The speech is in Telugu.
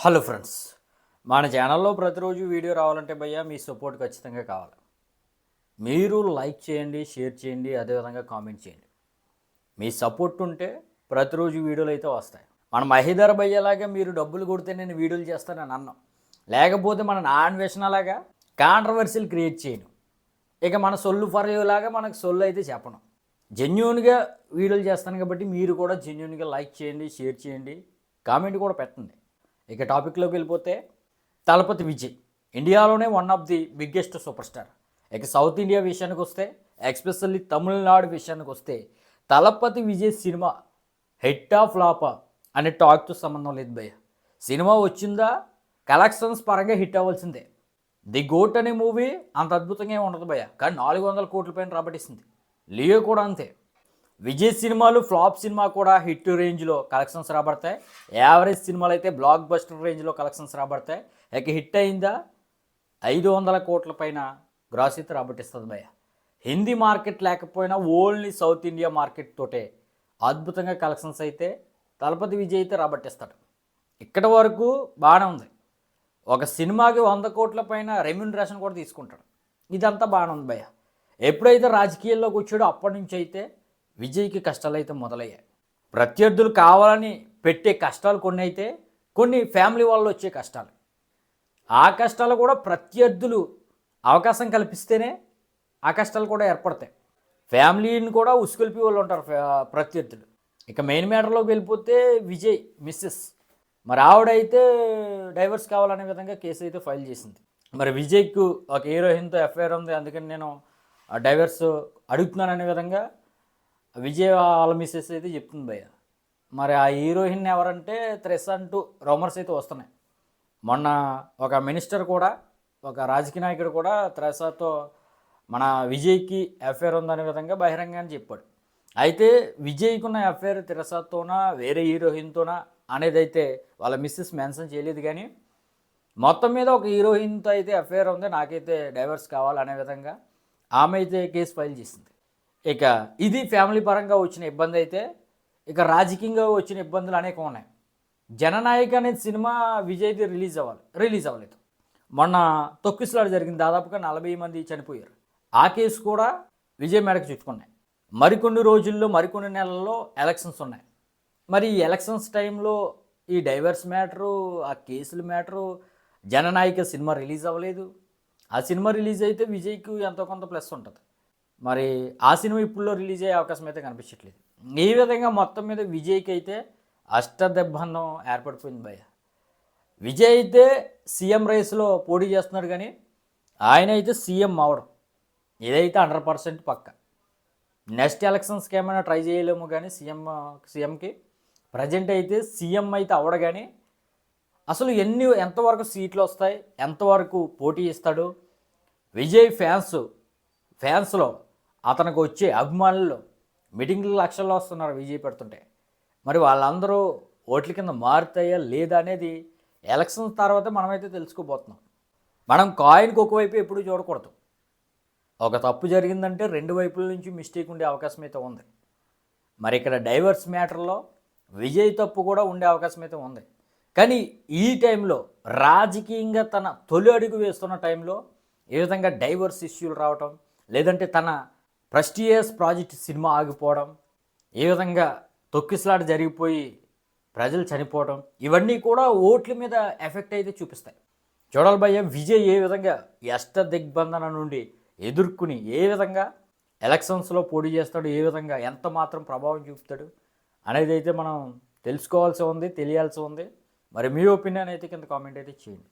హలో ఫ్రెండ్స్, మన ఛానల్లో ప్రతిరోజు వీడియో రావాలంటే భయ్యా మీ సపోర్ట్ ఖచ్చితంగా కావాలి. మీరు లైక్ చేయండి, షేర్ చేయండి, అదేవిధంగా కామెంట్ చేయండి. మీ సపోర్ట్ ఉంటే ప్రతిరోజు వీడియోలు అయితే వస్తాయి. మన మహేదర్ భయ్యలాగా మీరు డబ్బులు కొడితే నేను వీడియోలు చేస్తానని అన్నాం. లేకపోతే మన నాన్వేషణలాగా కాంట్రవర్సీలు క్రియేట్ చేయను. ఇక మన సొల్లు ఫర్ యూ లాగా మనకు సొల్లు అయితే చెప్పను. జెన్యూన్గా వీడియోలు చేస్తాను కాబట్టి మీరు కూడా జెన్యూన్గా లైక్ చేయండి, షేర్ చేయండి, కామెంట్ కూడా పెట్టండి. ఇక టాపిక్లోకి వెళ్ళిపోతే తలపతి విజయ్ ఇండియాలోనే one of the biggest super star. ఇక సౌత్ ఇండియా విషయానికి వస్తే, ఎక్స్పెషల్లీ తమిళనాడు విషయానికి వస్తే తలపతి విజయ్ సినిమా హిట్టా ఫ్లాపా అనే టాక్తో సంబంధం లేదు భయ్య. సినిమా వచ్చిందా కలెక్షన్స్ పరంగా హిట్ అవ్వాల్సిందే. ది గోట్ అనే మూవీ అంత అద్భుతంగా ఏమి ఉండదు భయ్య, కానీ 400 కోట్ల పైన రాబట్టిస్తుంది. లియో కూడా అంతే. విజయ్ సినిమాలు ఫ్లాప్ సినిమా కూడా హిట్ రేంజ్లో కలెక్షన్స్ రాబడతాయి. యావరేజ్ సినిమాలు అయితే బ్లాక్ బస్టర్ రేంజ్లో కలెక్షన్స్ రాబడతాయి. ఇక హిట్ అయిందా 500 కోట్ల పైన గ్రాస్ అయితే రాబట్టిస్తుంది భయ్య. హిందీ మార్కెట్ లేకపోయినా ఓన్లీ సౌత్ ఇండియా మార్కెట్ తోటే అద్భుతంగా కలెక్షన్స్ అయితే తలపతి విజయ్ అయితే రాబట్టిస్తాడు. ఇక్కడ వరకు బాగానే ఉంది. ఒక సినిమాకి 100 కోట్ల పైన రెమ్యూనరేషన్ కూడా తీసుకుంటాడు. ఇదంతా బాగానే ఉంది భయ్య. ఎప్పుడైతే రాజకీయాల్లోకి వచ్చాడో అప్పటి నుంచి అయితే విజయ్కి కష్టాలు అయితే మొదలయ్యాయి. ప్రత్యర్థులు కావాలని పెట్టే కష్టాలు కొన్ని అయితే, కొన్ని ఫ్యామిలీ వాళ్ళు వచ్చే కష్టాలు. ఆ కష్టాలు కూడా ప్రత్యర్థులు అవకాశం కల్పిస్తేనే ఆ కష్టాలు కూడా ఏర్పడతాయి. ఫ్యామిలీని కూడా ఉసుకొల్పి వాళ్ళు ఉంటారు ప్రత్యర్థులు. ఇక మెయిన్ మ్యాటర్లోకి వెళ్ళిపోతే విజయ్ మిస్సెస్ మరి ఆవిడైతే డైవర్స్ కావాలనే విధంగా కేసు అయితే ఫైల్ చేసింది. మరి విజయ్కు ఒక హీరోయిన్తో ఎఫ్ఐఆర్ ఉంది, అందుకని నేను డైవర్స్ అడుగుతున్నాననే విధంగా విజయ్ వాళ్ళ మిస్సెస్ అయితే చెప్తుంది భయ్య. మరి ఆ హీరోయిన్ ఎవరంటే త్రెస్ అంటూ రూమర్స్ అయితే వస్తున్నాయి. మొన్న ఒక మినిస్టర్ కూడా, ఒక రాజకీయ నాయకుడు కూడా త్రెసాతో మన విజయ్కి ఎఫ్ఐఆర్ ఉందనే విధంగా బహిరంగానే చెప్పాడు. అయితే విజయ్కున్న ఎఫ్ఐఆర్ త్రెసాతోనా వేరే హీరోయిన్తోనా అనేది అయితే వాళ్ళ మిస్సెస్ మెన్షన్ చేయలేదు. కానీ మొత్తం మీద ఒక హీరోయిన్తో అయితే ఎఫ్ఐఆర్ ఉంది, నాకైతే డైవర్స్ కావాలనే విధంగా ఆమె అయితే కేసు ఫైల్ చేసింది. ఇక ఇది ఫ్యామిలీ పరంగా వచ్చిన ఇబ్బంది అయితే, ఇక రాజకీయంగా వచ్చిన ఇబ్బందులు అనేకం ఉన్నాయి. జననాయక్ అనే సినిమా విజయ్ది రిలీజ్ అవ్వలేదు. మొన్న తొక్కిసలాట జరిగింది, దాదాపుగా 40 మంది చనిపోయారు. ఆ కేసు కూడా విజయ్ మేడకు చుట్టుకున్నాయి. మరికొన్ని రోజుల్లో, మరికొన్ని నెలల్లో ఎలక్షన్స్ ఉన్నాయి. మరి ఈ ఎలక్షన్స్ టైంలో ఈ డైవర్స్ మ్యాటరు, ఆ కేసుల మ్యాటరు, జననాయక సినిమా రిలీజ్ అవ్వలేదు. ఆ సినిమా రిలీజ్ అయితే విజయ్కు ఎంతో కొంత ప్లస్ ఉంటుంది. మరి ఆ సినిమా ఇప్పుడులో రిలీజ్ అయ్యే అవకాశం అయితే కనిపించట్లేదు. ఈ విధంగా మొత్తం మీద విజయ్కి అయితే అష్టదిగ్బంధం ఏర్పడిపోయింది భయ్య. విజయ్ అయితే సీఎం రేస్లో పోటీ చేస్తున్నాడు, కానీ ఆయన అయితే సీఎం అవడం ఇదైతే 100% పక్క. నెక్స్ట్ ఎలక్షన్స్కి ఏమైనా ట్రై చేయలేము, కానీ సీఎంకి ప్రజెంట్ అయితే సీఎం అయితే అవడు. కానీ అసలు ఎంతవరకు సీట్లు వస్తాయి, ఎంతవరకు పోటీ ఇస్తాడు, విజయ్ ఫ్యాన్స్లో అతనికి వచ్చే అభిమానులు మీటింగ్లు లక్షల్లో వస్తున్నారు విజయ్ పెడుతుంటే. మరి వాళ్ళందరూ ఓట్ల కింద మారుతాయా లేదా అనేది ఎలక్షన్స్ తర్వాత మనమైతే తెలుసుకోబోతున్నాం. మనం కాయిన్కి ఒకవైపు ఎప్పుడు చూడకూడదు. ఒక తప్పు జరిగిందంటే 2 వైపుల నుంచి మిస్టేక్ ఉండే అవకాశం అయితే ఉంది. మరి ఇక్కడ డైవర్స్ మ్యాటర్లో విజయ్ తప్పు కూడా ఉండే అవకాశం అయితే ఉంది. కానీ ఈ టైంలో రాజకీయంగా తన తొలి అడుగు వేస్తున్న టైంలో ఏ విధంగా డైవర్స్ ఇష్యూలు రావటం, లేదంటే తన ప్రెస్టీజియస్ ప్రాజెక్ట్ సినిమా ఆగిపోవడం, ఏ విధంగా తొక్కిసలాట జరిగిపోయి ప్రజలు చనిపోవడం, ఇవన్నీ కూడా ఓట్ల మీద ఎఫెక్ట్ అయితే చూపిస్తాయి. చూడాలి భయ్య, విజయ్ ఏ విధంగా దిగ్బంధన నుండి ఎదుర్కొని ఏ విధంగా ఎలక్షన్స్లో పోటీ చేస్తాడు, ఏ విధంగా ఎంత మాత్రం ప్రభావం చూపుతాడు అనేది అయితే మనం తెలుసుకోవాల్సి ఉంది, తెలియాల్సి ఉంది. మరి మీ ఒపీనియన్ అయితే కింద కామెంట్ అయితే చేయండి.